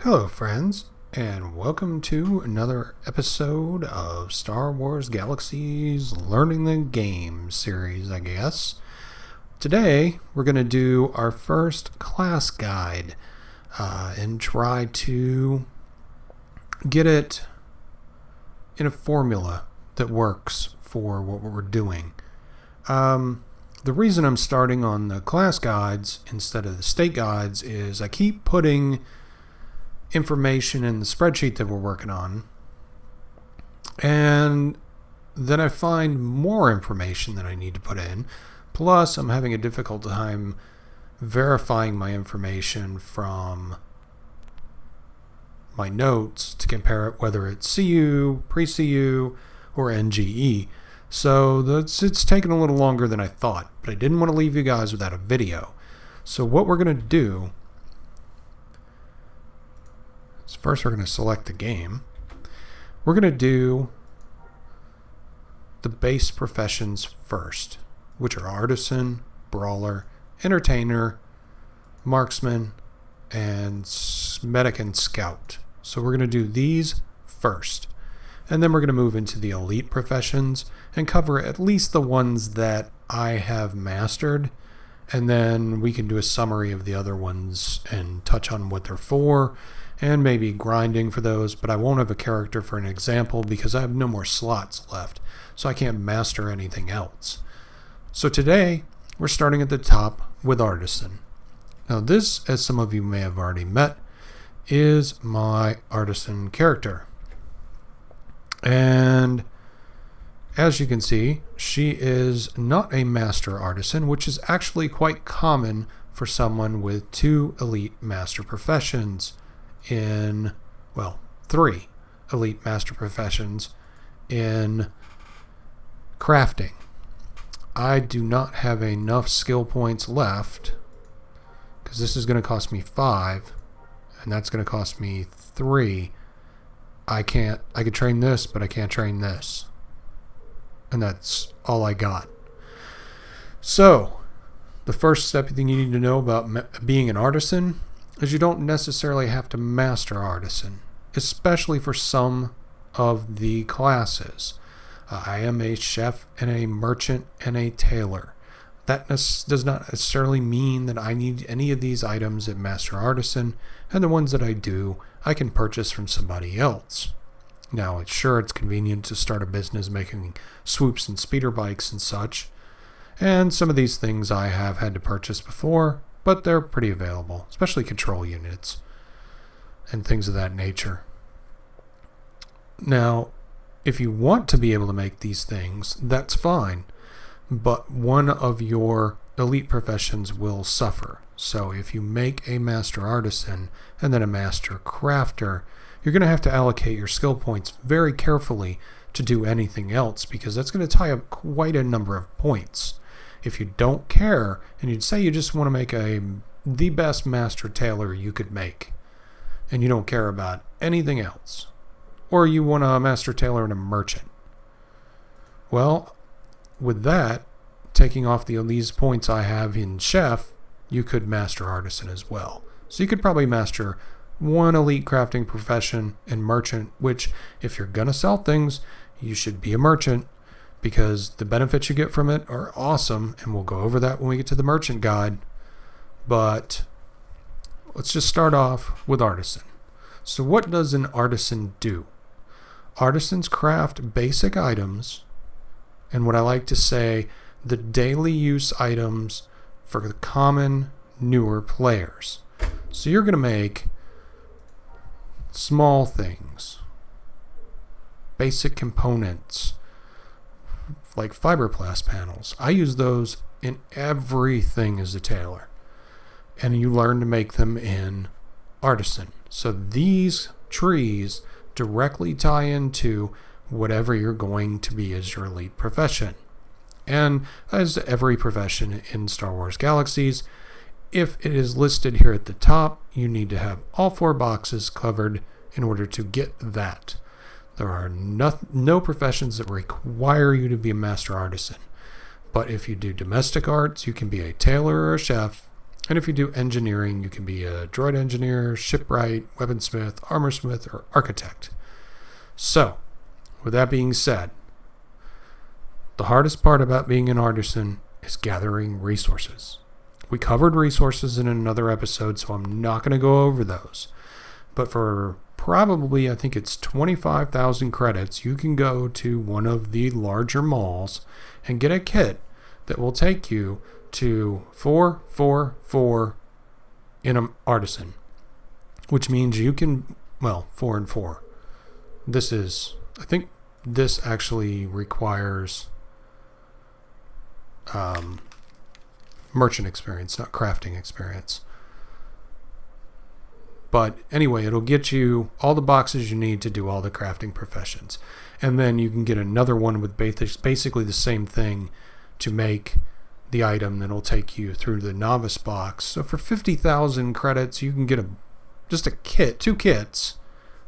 Hello, friends, and welcome to another episode of Star Wars Galaxies Learning the Game series, I guess. Today, we're going to do our first class guide and try to get it in a formula that works for what we're doing. The reason I'm starting on the class guides instead of the state guides is I keep putting information in the spreadsheet that we're working on, and then I find more information that I need to put in. Plus, I'm having a difficult time verifying my information from my notes to compare it whether it's CU, pre-CU, or NGE. So it's taken a little longer than I thought, but I didn't want to leave you guys without a video. So what we're going to do is first we're going to select the game. We're going to do the base professions first, which are Artisan, Brawler, Entertainer, Marksman, and Medic and Scout. So we're going to do these first. And then we're going to move into the elite professions and cover at least the ones that I have mastered. And then we can do a summary of the other ones and touch on what they're for and maybe grinding for those. But I won't have a character for an example because I have no more slots left. So I can't master anything else. So today we're starting at the top with Artisan. Now this, as some of you may have already met, is my Artisan character. And as you can see, she is not a master artisan, which is actually quite common for someone with 2 elite master professions in, well, 3 elite master professions in crafting. I do not have enough skill points left because this is going to cost me 5 and that's going to cost me 3. I could train this, but I can't train this. And that's all I got. So, the first step you need to know about being an artisan is you don't necessarily have to master artisan, especially for some of the classes. I am a chef and a merchant and a tailor. That does not necessarily mean that I need any of these items at Master Artisan, and the ones that I do, I can purchase from somebody else. Now, it's convenient to start a business making swoops and speeder bikes and such, and some of these things I have had to purchase before, but they're pretty available, especially control units and things of that nature. Now, if you want to be able to make these things, that's fine. But one of your elite professions will suffer. So if you make a master artisan and then a master crafter, you're going to have to allocate your skill points very carefully to do anything else because that's going to tie up quite a number of points. If you don't care and you'd say you just want to make the best master tailor you could make and you don't care about anything else, or you want a master tailor and a merchant, well, with that, taking off these points I have in chef, you could master artisan as well. So you could probably master 1 elite crafting profession and merchant, which if you're going to sell things, you should be a merchant because the benefits you get from it are awesome, and we'll go over that when we get to the merchant guide. But let's just start off with artisan. So what does an artisan do? Artisans craft basic items, and what I like to say, the daily use items for the common, newer players. So you're going to make small things, basic components, like fiberglass panels. I use those in everything as a tailor. And you learn to make them in Artisan. So these trees directly tie into whatever you're going to be as your elite profession. And as every profession in Star Wars Galaxies, if it is listed here at the top, you need to have all 4 boxes covered in order to get that. There are no professions that require you to be a master artisan. But if you do domestic arts, you can be a tailor or a chef. And if you do engineering, you can be a droid engineer, shipwright, weaponsmith, armorsmith, or architect. So, with that being said, the hardest part about being an artisan is gathering resources. We covered resources in another episode, so I'm not going to go over those. But for probably, I think it's 25,000 credits, you can go to one of the larger malls and get a kit that will take you to 444 in an artisan, which means you can, 4 and 4. This is, I think this actually requires merchant experience, not crafting experience. But anyway, it'll get you all the boxes you need to do all the crafting professions. And then you can get another one with basically the same thing to make the item that'll take you through the novice box. So for 50,000 credits, you can get just a kit, 2 kits,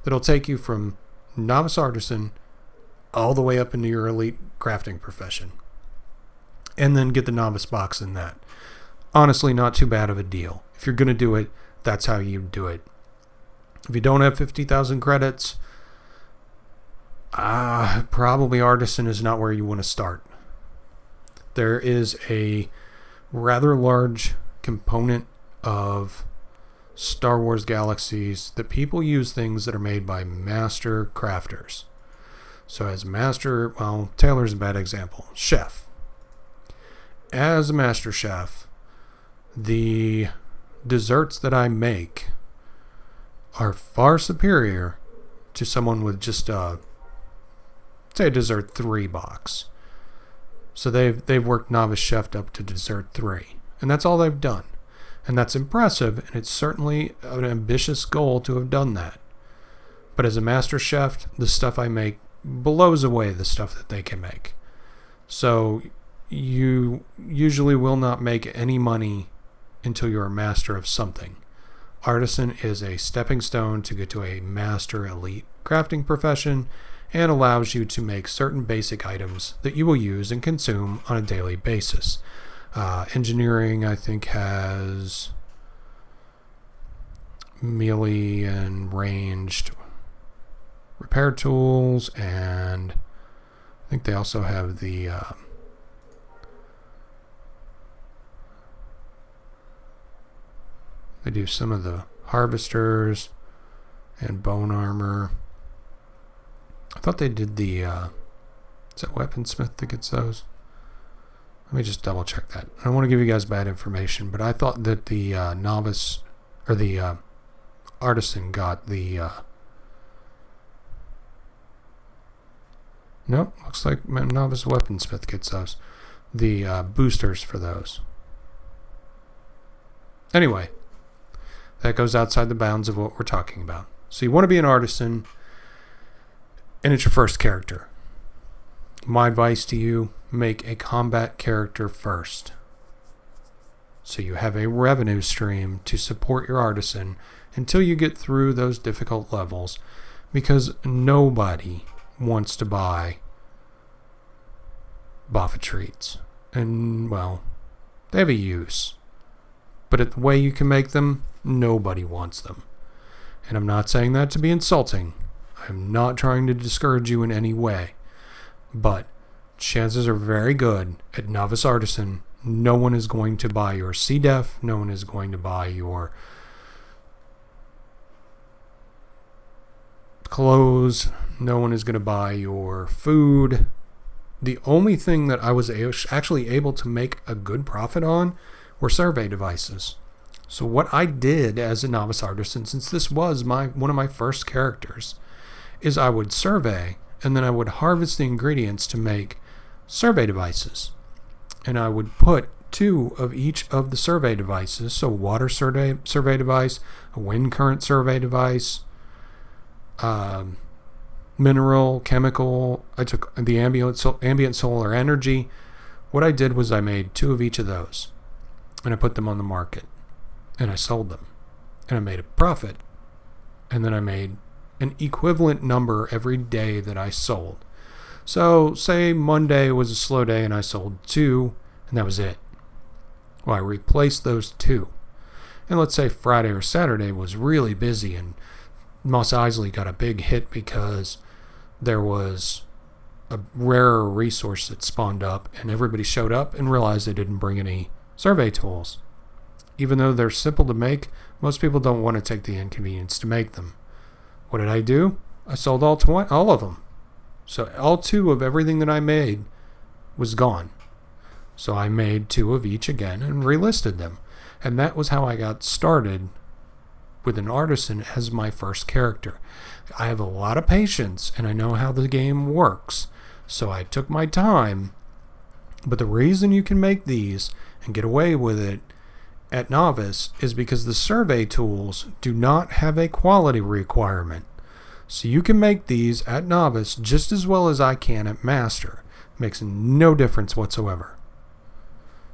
that'll take you from novice artisan all the way up into your elite crafting profession. And then get the novice box in that. Honestly, not too bad of a deal. If you're going to do it, that's how you do it. If you don't have 50,000 credits, probably artisan is not where you want to start. There is a rather large component of Star Wars Galaxies that people use things that are made by master crafters. So as master, Taylor's a bad example. Chef. As a master chef, the desserts that I make are far superior to someone with just a dessert 3 box. So they've worked novice chef up to dessert 3, and that's all they've done. And that's impressive, and it's certainly an ambitious goal to have done that. But as a master chef, the stuff I make blows away the stuff that they can make. So you usually will not make any money until you're a master of something. Artisan is a stepping stone to get to a master elite crafting profession and allows you to make certain basic items that you will use and consume on a daily basis. Engineering, I think, has melee and ranged repair tools, and I think they also have the they do some of the harvesters and bone armor. I thought they did the is it weaponsmith that gets those? Let me just double check that. I don't want to give you guys bad information, but I thought that the novice or the artisan got the nope, looks like novice weaponsmith gets those. The boosters for those. Anyway, that goes outside the bounds of what we're talking about. So you want to be an artisan, and it's your first character. My advice to you, make a combat character first. So you have a revenue stream to support your artisan until you get through those difficult levels, because nobody wants to buy Boffa treats. And, they have a use. But the way you can make them, nobody wants them. And I'm not saying that to be insulting. I'm not trying to discourage you in any way. But chances are very good at Novice Artisan, no one is going to buy your C-Def, no one is going to buy your clothes, no one is going to buy your food. The only thing that I was actually able to make a good profit on were survey devices. So what I did as a Novice Artisan, since this was one of my first characters, is I would survey, and then I would harvest the ingredients to make survey devices. And I would put 2 of each of the survey devices, so water survey device, a wind current survey device, mineral, chemical. I took the ambient solar energy. What I did was I made 2 of each of those, and I put them on the market, and I sold them, and I made a profit, and then I made an equivalent number every day that I sold. So say Monday was a slow day and I sold 2, and that was it. Well, I replaced those 2. And let's say Friday or Saturday was really busy and Mos Eisley got a big hit because there was a rarer resource that spawned up and everybody showed up and realized they didn't bring any survey tools. Even though they're simple to make, most people don't want to take the inconvenience to make them. What did I do? I sold all of them. So all 2 of everything that I made was gone. So I made 2 of each again and relisted them. And that was how I got started with an artisan as my first character. I have a lot of patience and I know how the game works. So I took my time. But the reason you can make these and get away with it at Novice is because the survey tools do not have a quality requirement. So you can make these at Novice just as well as I can at Master. Makes no difference whatsoever.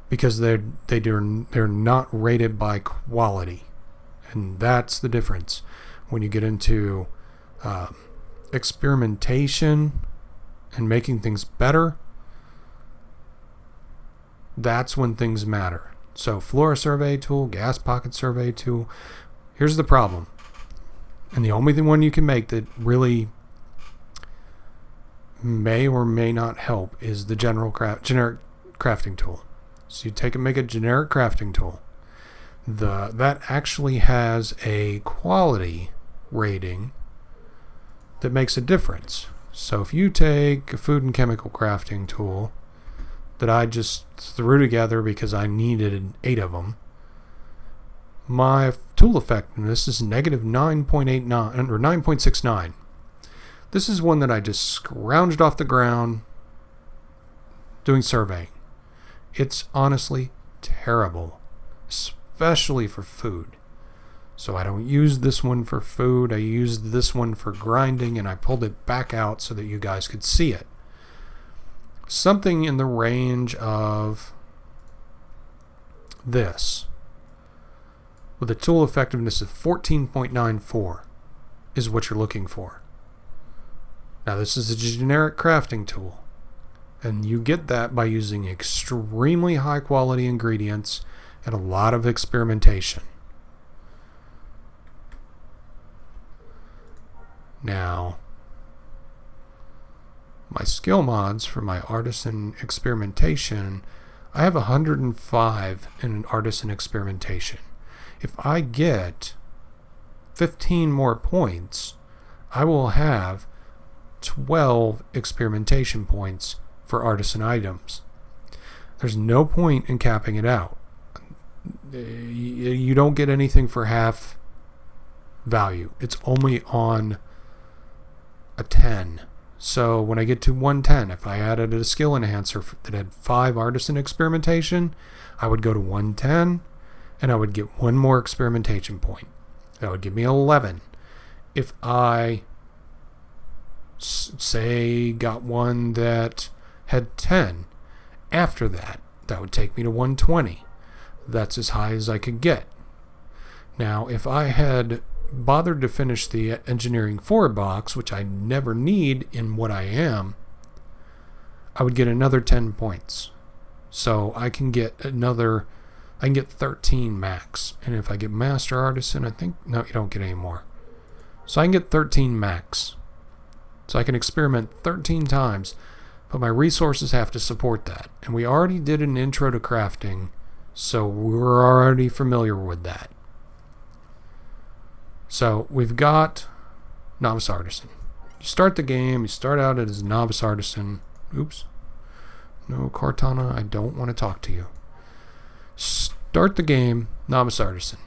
Because they're not rated by quality. And that's the difference. When you get into experimentation and making things better, that's when things matter. So Flora Survey Tool, Gas Pocket Survey Tool. Here's the problem. And the only one you can make that really may or may not help is the generic crafting tool. So you take and make a generic crafting tool. That actually has a quality rating that makes a difference. So if you take a food and chemical crafting tool that I just threw together because I needed 8 of them, my tool effectiveness is negative 9.89 or 9.69. This is one that I just scrounged off the ground doing surveying. It's honestly terrible, especially for food. So I don't use this one for food. I used this one for grinding, and I pulled it back out so that you guys could see it. Something in the range of this, with a tool effectiveness of 14.94 is what you're looking for. Now this is a generic crafting tool, and you get that by using extremely high quality ingredients and a lot of experimentation. Now, my skill mods for my artisan experimentation, I have 105 in artisan experimentation. If I get 15 more points, I will have 12 experimentation points for artisan items. There's no point in capping it out. You don't get anything for half value. It's only on a 10. So when I get to 110, if I added a skill enhancer that had 5 artisan experimentation, I would go to 110 and I would get 1 more experimentation point. That would give me 11. If I say got one that had 10, after that would take me to 120. That's as high as I could get. Now, if I had bothered to finish the engineering 4 box, which I never need in what I am, I would get another 10 points. So I can get 13 max. And if I get Master Artisan, I think, no, you don't get any more. So I can get 13 max. So I can experiment 13 times, but my resources have to support that. And we already did an intro to crafting, so we're already familiar with that. So we've got Novice Artisan. You start the game, you start out as Novice Artisan. Oops. No, Cortana, I don't want to talk to you. Start the game, Novice Artisan.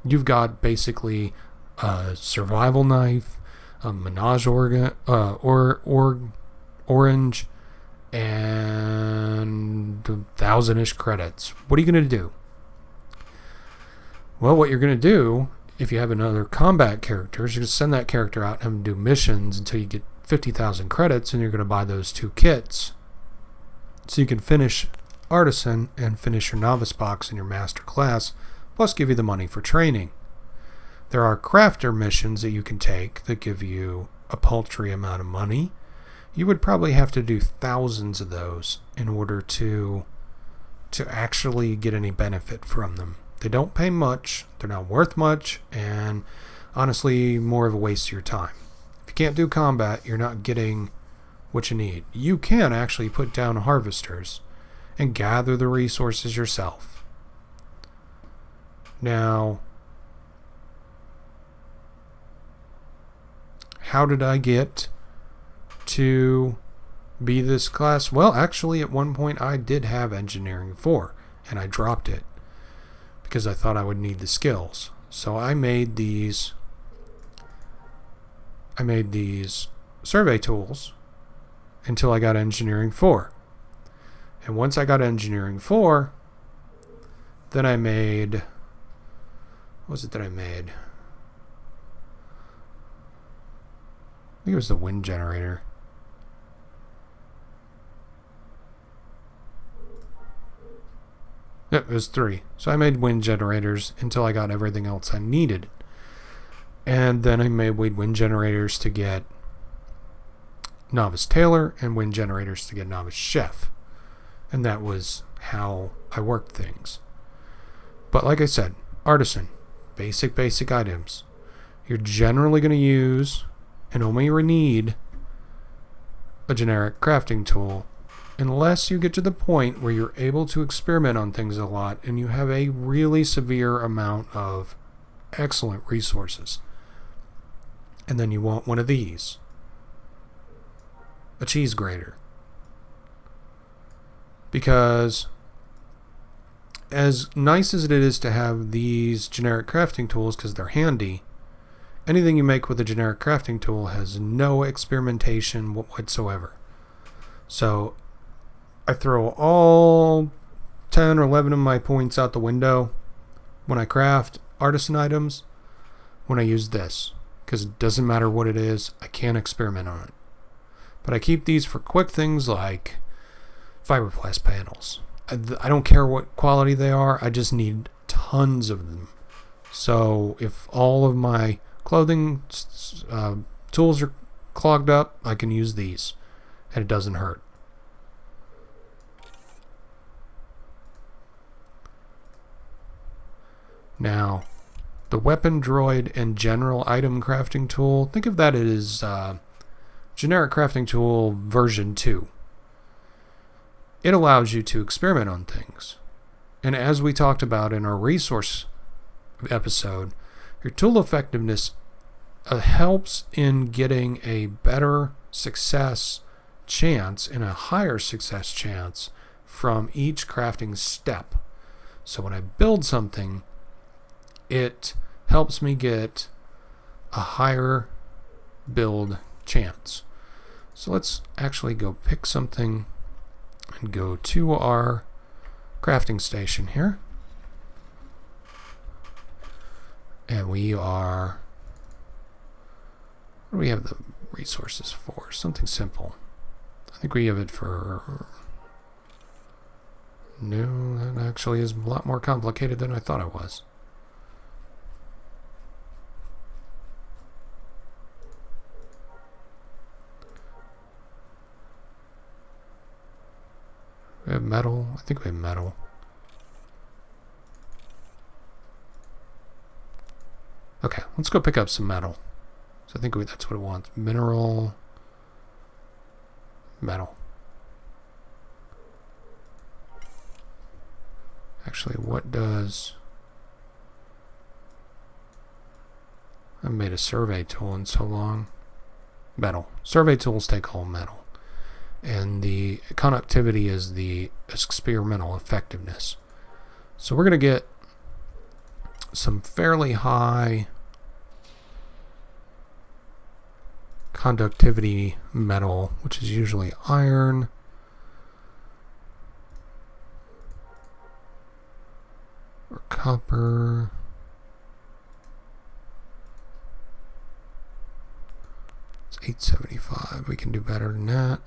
You've got basically a survival knife, a menage orange, and 1,000-ish credits. What are you going to do? Well, what you're going to do, if you have another combat character, is you're going to send that character out and have them do missions until you get 50,000 credits, and you're going to buy those 2 kits. So you can finish Artisan and finish your Novice box in your Master class, plus give you the money for training. There are crafter missions that you can take that give you a paltry amount of money. You would probably have to do thousands of those in order to actually get any benefit from them. They don't pay much, they're not worth much, and honestly, more of a waste of your time. If you can't do combat, you're not getting what you need. You can actually put down harvesters and gather the resources yourself. Now, how did I get to be this class? Well, actually, at one point I did have Engineering 4, and I dropped it because I thought I would need the skills. So I made these survey tools until I got Engineering 4. And once I got Engineering 4, then I made, what was it that I made? I think it was the wind generator. Yep, it was 3. So I made wind generators until I got everything else I needed. And then I made wind generators to get Novice Tailor and wind generators to get Novice Chef. And that was how I worked things. But like I said, Artisan, basic items. You're generally going to use and only need a generic crafting tool unless you get to the point where you're able to experiment on things a lot and you have a really severe amount of excellent resources. And then you want one of these. A cheese grater. Because as nice as it is to have these generic crafting tools because they're handy, anything you make with a generic crafting tool has no experimentation whatsoever. So I throw all 10 or 11 of my points out the window when I craft artisan items when I use this, because it doesn't matter what it is, I can't experiment on it. But I keep these for quick things like fiberglass panels. I don't care what quality they are, I just need tons of them. So if all of my clothing tools are clogged up, I can use these and it doesn't hurt. Now, the weapon droid and general item crafting tool, think of that as generic crafting tool version 2. It allows you to experiment on things. And as we talked about in our resource episode, your tool effectiveness helps in getting a better success chance and a higher success chance from each crafting step. So when I build something, it helps me get a higher build chance. So let's actually go pick something and go to our crafting station here. And we are, what do we have the resources for? Something simple. I think we have it for, no, that actually is a lot more complicated than I thought it was. We have metal. I think we have metal. Okay, let's go pick up some metal. So I think that's what it wants. Mineral. Metal. Actually, what does... I haven't made a survey tool in so long. Metal. Survey tools take all metal. And the conductivity is the experimental effectiveness. So we're going to get some fairly high conductivity metal, which is usually iron. Or copper. It's 875. We can do better than that.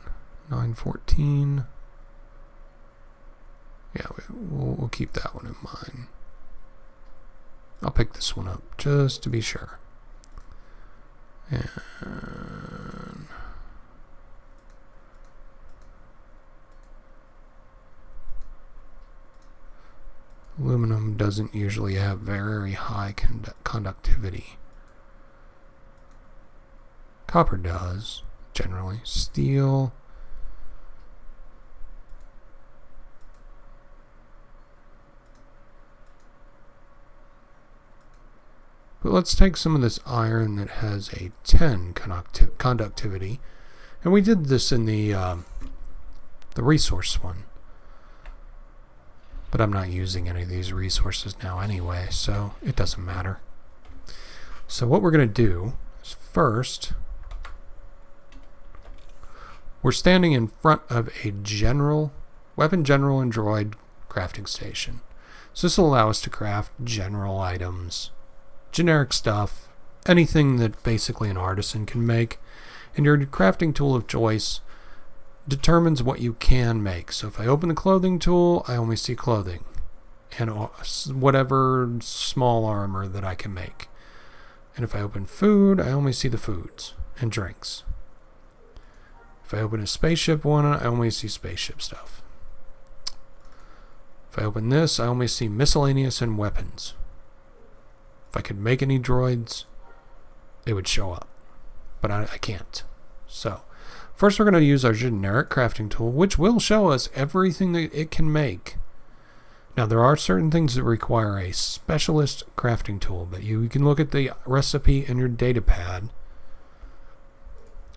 914. Yeah, we'll keep that one in mind. I'll pick this one up just to be sure. And Aluminum doesn't usually have very high conductivity. Copper does, generally. Steel. But let's take some of this iron that has a 10 conductivity. And we did this in the resource one. But I'm not using any of these resources now anyway, so it doesn't matter. So what we're going to do is first, we're standing in front of a weapon general and droid crafting station. So this will allow us to craft general items, generic stuff, anything that basically an artisan can make. And your crafting tool of choice determines what you can make. So if I open the clothing tool, I only see clothing and whatever small armor that I can make. And if I open food, I only see the foods and drinks. If I open a spaceship one, I only see spaceship stuff. If I open this, I only see miscellaneous and weapons. If I could make any droids, it would show up. But I can't. So, first we're going to use our generic crafting tool, which will show us everything that it can make. Now, there are certain things that require a specialist crafting tool, but you can look at the recipe in your data pad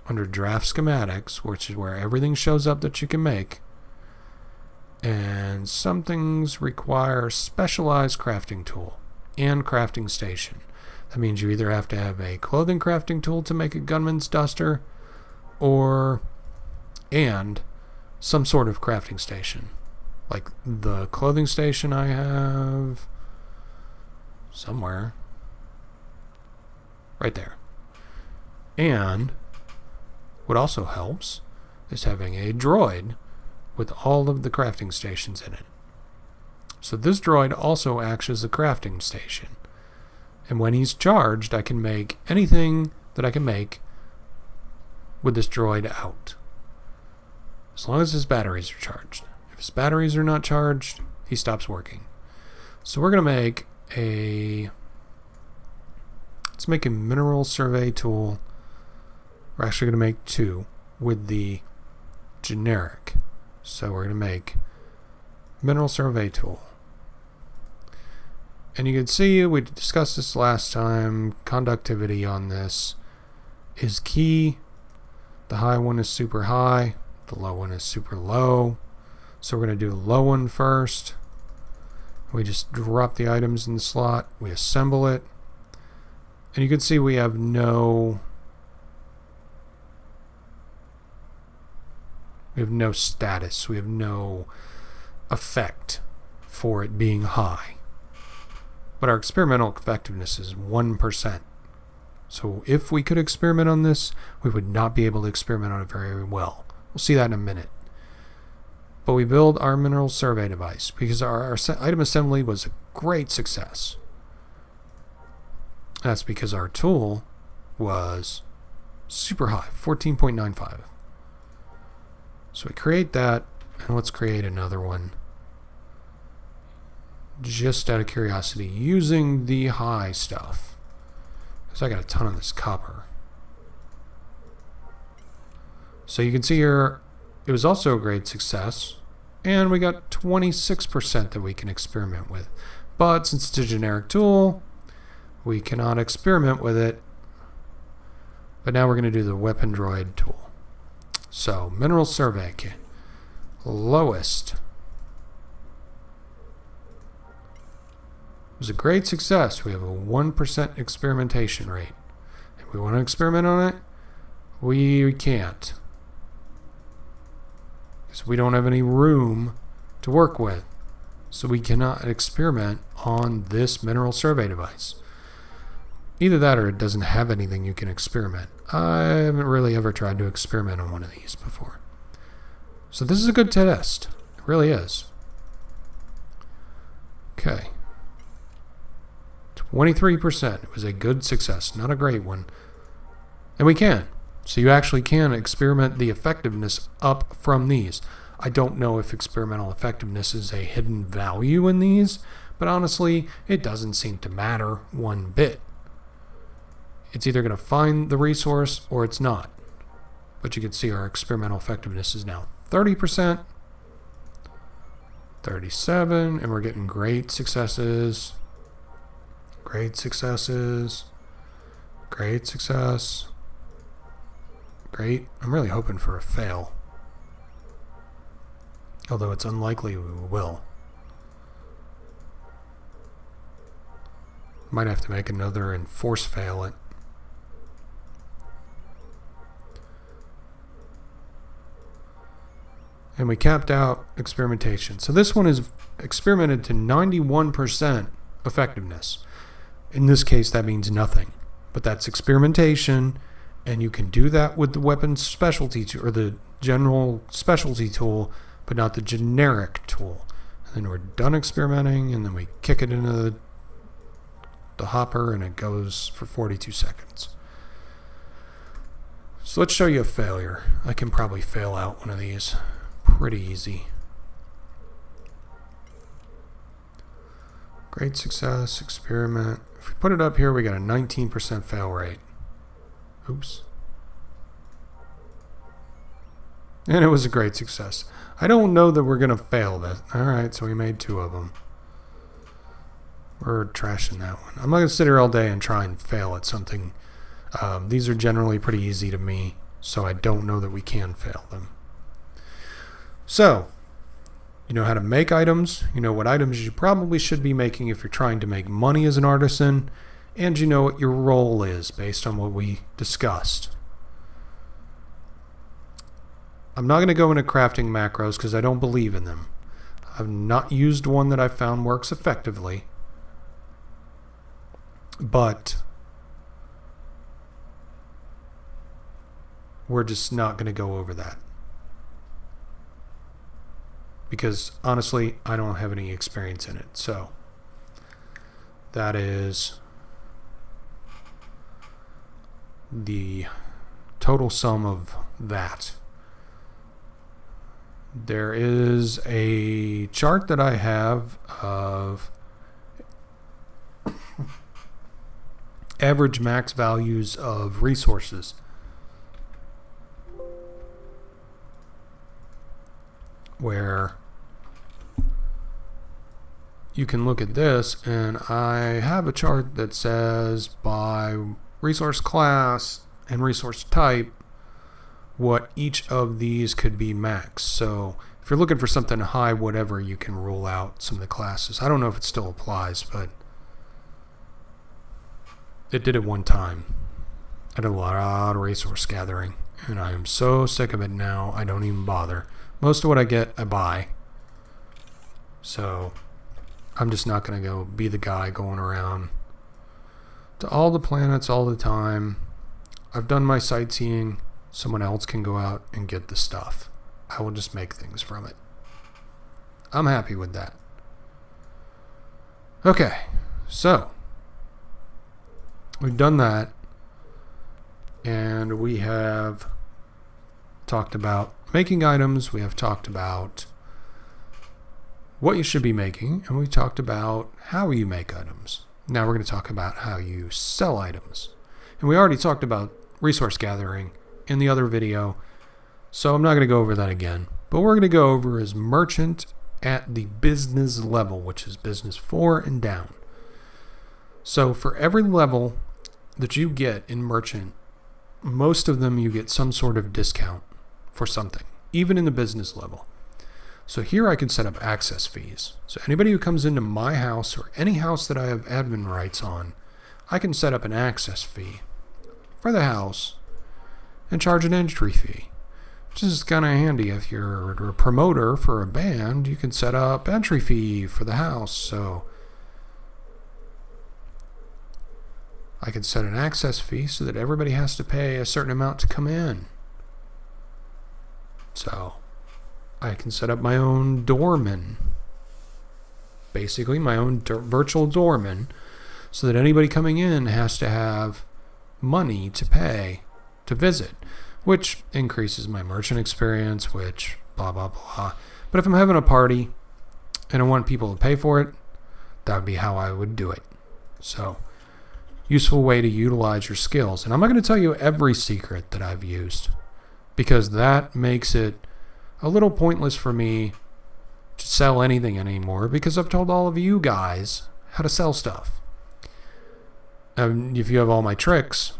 under draft schematics, which is where everything shows up that you can make. And some things require specialized crafting tool and crafting station. That means you either have to have a clothing crafting tool to make a gunman's duster and some sort of crafting station. Like the clothing station I have somewhere. Right there. And what also helps is having a droid with all of the crafting stations in it. So this droid also acts as a crafting station. And when he's charged, I can make anything that I can make with this droid out. As long as his batteries are charged. If his batteries are not charged, he stops working. So we're going to make let's make a mineral survey tool. We're actually going to make two with the generic. So we're going to make mineral survey tool. And you can see, we discussed this last time, conductivity on this is key. The high one is super high, the low one is super low. So we're going to do the low one first. We just drop the items in the slot, we assemble it, and you can see we have no status, we have no effect for it being high. But our experimental effectiveness is 1%. So if we could experiment on this, we would not be able to experiment on it very well. We'll see that in a minute. But we build our mineral survey device because our item assembly was a great success. That's because our tool was super high, 14.95. So we create that, and let's create another one. Just out of curiosity, using the high stuff. Because I got a ton of this copper. So you can see here, it was also a great success. And we got 26% that we can experiment with. But since it's a generic tool, we cannot experiment with it. But now we're going to do the weapon droid tool. So, mineral survey kit. Lowest. It was a great success. We have a 1% experimentation rate. If we want to experiment on it, we can't. Because we don't have any room to work with. So we cannot experiment on this mineral survey device. Either that or it doesn't have anything you can experiment. I haven't really ever tried to experiment on one of these before. So this is a good test. It really is. Okay. 23%. It was a good success, not a great one. And we can. So you actually can experiment the effectiveness up from these. I don't know if experimental effectiveness is a hidden value in these, but honestly, it doesn't seem to matter one bit. It's either going to find the resource or it's not. But you can see our experimental effectiveness is now 30%, 37, and we're getting great successes, great successes, great success, great. I'm really hoping for a fail, although it's unlikely we will. Might have to make another and force fail it. And we capped out experimentation. So this one is experimented to 91% effectiveness. In this case, that means nothing. But that's experimentation, and you can do that with the weapons specialty tool, or the general specialty tool, but not the generic tool. And then we're done experimenting, and then we kick it into the hopper, and it goes for 42 seconds. So let's show you a failure. I can probably fail out one of these. Pretty easy. Great success, experiment. If we put it up here, we got a 19% fail rate. Oops. And it was a great success. I don't know that we're going to fail this. Alright, so we made 2 of them. We're trashing that one. I'm not going to sit here all day and try and fail at something. These are generally pretty easy to me, so I don't know that we can fail them. So, you know how to make items, you know what items you probably should be making if you're trying to make money as an artisan, and you know what your role is based on what we discussed. I'm not going to go into crafting macros because I don't believe in them. I've not used one that I found works effectively, but we're just not going to go over that. Because honestly, I don't have any experience in it. So that is the total sum of that. There is a chart that I have of average max values of resources. Where you can look at this, and I have a chart that says by resource class and resource type what each of these could be max. So if you're looking for something high, whatever, you can rule out some of the classes. I don't know if it still applies, but it did it one time. I did a lot of resource gathering, and I am so sick of it now, I don't even bother. Most of what I get, I buy. So I'm just not going to go be the guy going around to all the planets all the time. I've done my sightseeing. Someone else can go out and get the stuff. I will just make things from it. I'm happy with that. Okay, so we've done that, and we have talked about making items, we have talked about what you should be making, and we talked about how you make items. Now we're going to talk about how you sell items. And we already talked about resource gathering in the other video, so I'm not going to go over that again. But what we're going to go over is merchant at the business level, which is business 4 and down. So for every level that you get in merchant, most of them you get some sort of discount for something, even in the business level. So here I can set up access fees. So anybody who comes into my house or any house that I have admin rights on, I can set up an access fee for the house and charge an entry fee, which is kind of handy. If you're a promoter for a band, you can set up entry fee for the house. So I can set an access fee so that everybody has to pay a certain amount to come in. So I can set up my own doorman, basically my own virtual doorman, so that anybody coming in has to have money to pay to visit, which increases my merchant experience, which blah, blah, blah. But if I'm having a party and I want people to pay for it, That would be how I would do it. So, useful way to utilize your skills. And I'm not going to tell you every secret that I've used, because that makes it a little pointless for me to sell anything anymore, because I've told all of you guys how to sell stuff. If you have all my tricks,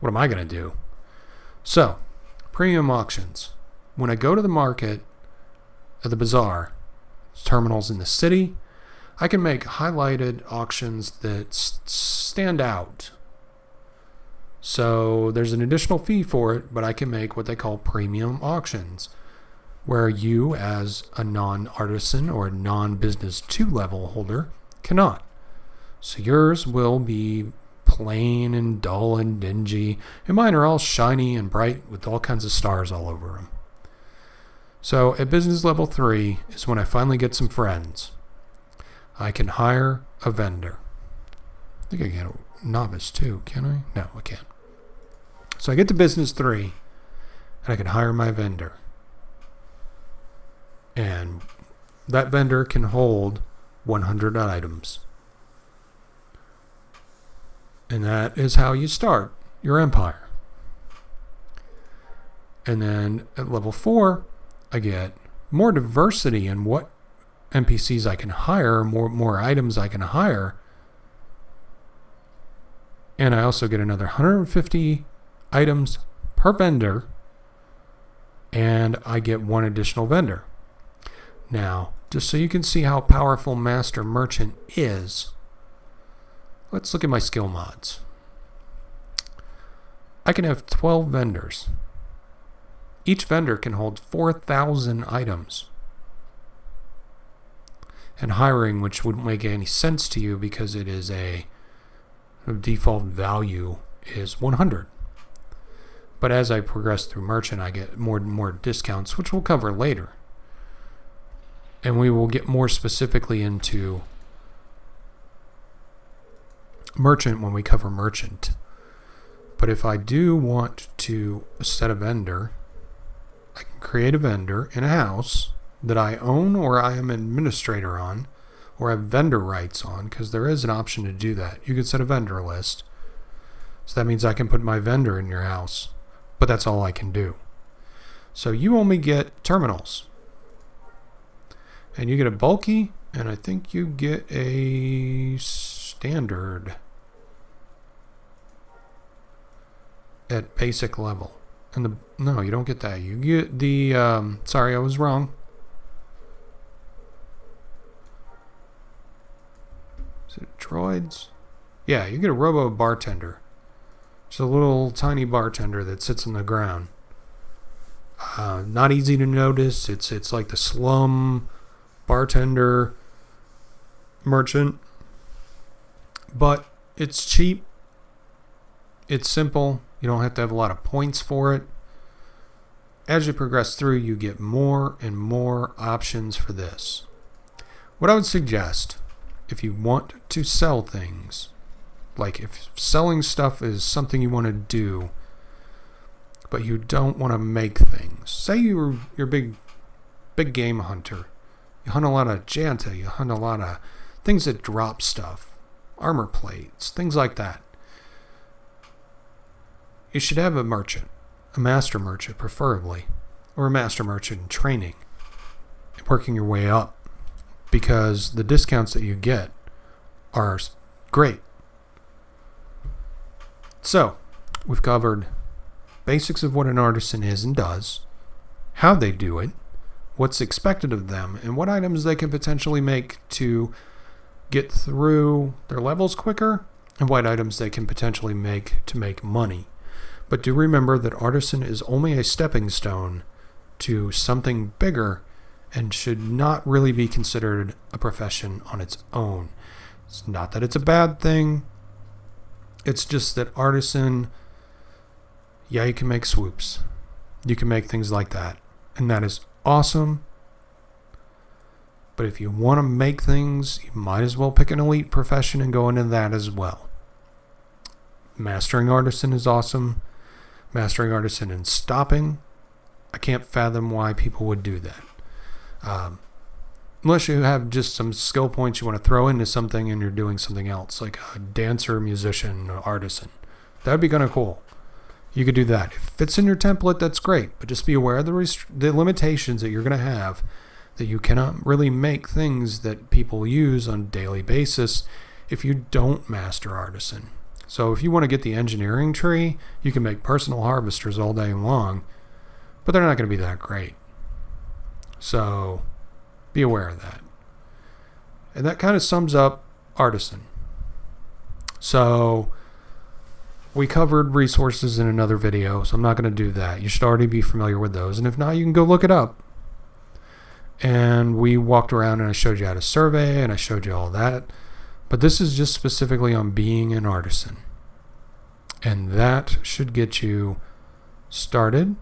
what am I going to do? So, premium auctions. When I go to the market at the bazaar, terminals in the city, I can make highlighted auctions that stand out. So there's an additional fee for it, but I can make what they call premium auctions, where you as a non-artisan or non-business 2 level holder cannot. So yours will be plain and dull and dingy, and mine are all shiny and bright with all kinds of stars all over them. So at business level 3 is when I finally get some friends. I can hire a vendor. I think I can get a novice too, can I? No, I can't. So I get to business 3 and I can hire my vendor. And that vendor can hold 100 items. And that is how you start your empire. And then at level 4, I get more diversity in what NPCs I can hire, more items I can hire. And I also get another 150 items per vendor. And I get 1 additional vendor. Now, just so you can see how powerful Master Merchant is, let's look at my skill mods. I can have 12 vendors. Each vendor can hold 4,000 items. And hiring, which wouldn't make any sense to you because it is a default value is 100. But as I progress through Merchant, I get more and more discounts, which we'll cover later. And we will get more specifically into Merchant when we cover Merchant. But if I do want to set a vendor, I can create a vendor in a house that I own or I am an administrator on or have vendor rights on, because there is an option to do that. You can set a vendor list. So that means I can put my vendor in your house, but that's all I can do. So you only get terminals. And you get a bulky, and I think you get a standard at basic level. And no, you don't get that. You get the, sorry, I was wrong. Is it droids? Yeah, you get a robo bartender. It's a little tiny bartender that sits on the ground. Not easy to notice. It's like the slum bartender merchant, but it's cheap. It's simple. You don't have to have a lot of points for it. As you progress through, you get more and more options for this. What I would suggest, if you want to sell things, like if selling stuff is something you want to do, but you don't want to make things. Say you're a big game hunter. You hunt a lot of Janta. You hunt a lot of things that drop stuff. Armor plates, things like that. You should have a merchant, a master merchant preferably, or a master merchant in training, working your way up, because the discounts that you get are great. So, we've covered basics of what an artisan is and does, how they do it, what's expected of them, and what items they can potentially make to get through their levels quicker, and what items they can potentially make to make money. But do remember that artisan is only a stepping stone to something bigger and should not really be considered a profession on its own. It's not that it's a bad thing. It's just that artisan, yeah, you can make swoops. You can make things like that. And that is awesome. But if you want to make things, you might as well pick an elite profession and go into that as well. Mastering artisan is awesome. Mastering artisan in stopping, I can't fathom why people would do that. unless you have just some skill points you want to throw into something and you're doing something else, like a dancer, musician, artisan. That would be kind of cool. You could do that. If it's in your template, that's great, but just be aware of the limitations that you're going to have, that you cannot really make things that people use on a daily basis if you don't master artisan. So if you want to get the engineering tree, you can make personal harvesters all day long, but they're not going to be that great. So be aware of that. And that kind of sums up artisan. So we covered resources in another video, so I'm not going to do that. You should already be familiar with those. And if not, you can go look it up. And we walked around and I showed you how to survey and I showed you all that. But this is just specifically on being an artisan. And that should get you started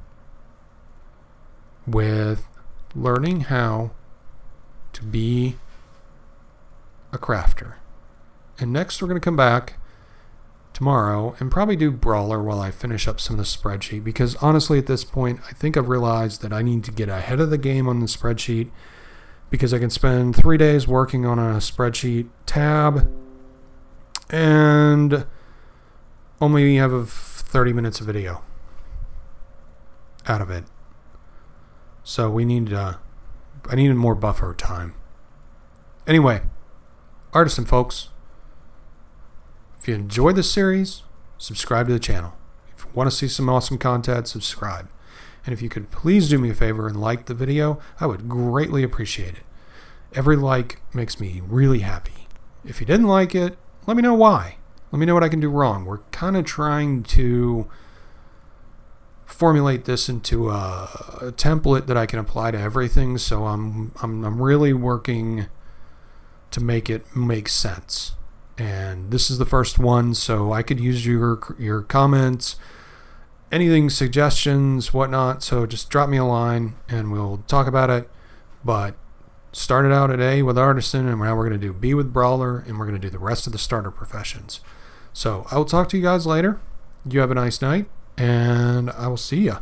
with learning how to be a crafter. And next we're going to come back tomorrow and probably do Brawler while I finish up some of the spreadsheet, because honestly at this point I think I've realized that I need to get ahead of the game on the spreadsheet, because I can spend 3 days working on a spreadsheet tab and only have 30 minutes of video out of it. So I needed more buffer time. Anyway, artisan folks, if you enjoyed this series, subscribe to the channel. If you want to see some awesome content, subscribe. And if you could please do me a favor and like the video, I would greatly appreciate it. Every like makes me really happy. If you didn't like it, let me know why. Let me know what I can do wrong. We're kind of trying to formulate this into a template that I can apply to everything, so I'm really working to make it make sense. And this is the first one, so I could use your comments, anything, suggestions, whatnot. So just drop me a line and we'll talk about it. But started out at A with artisan, and now we're going to do B with brawler, and we're going to do the rest of the starter professions. So I will talk to you guys later. You have a nice night, and I will see ya.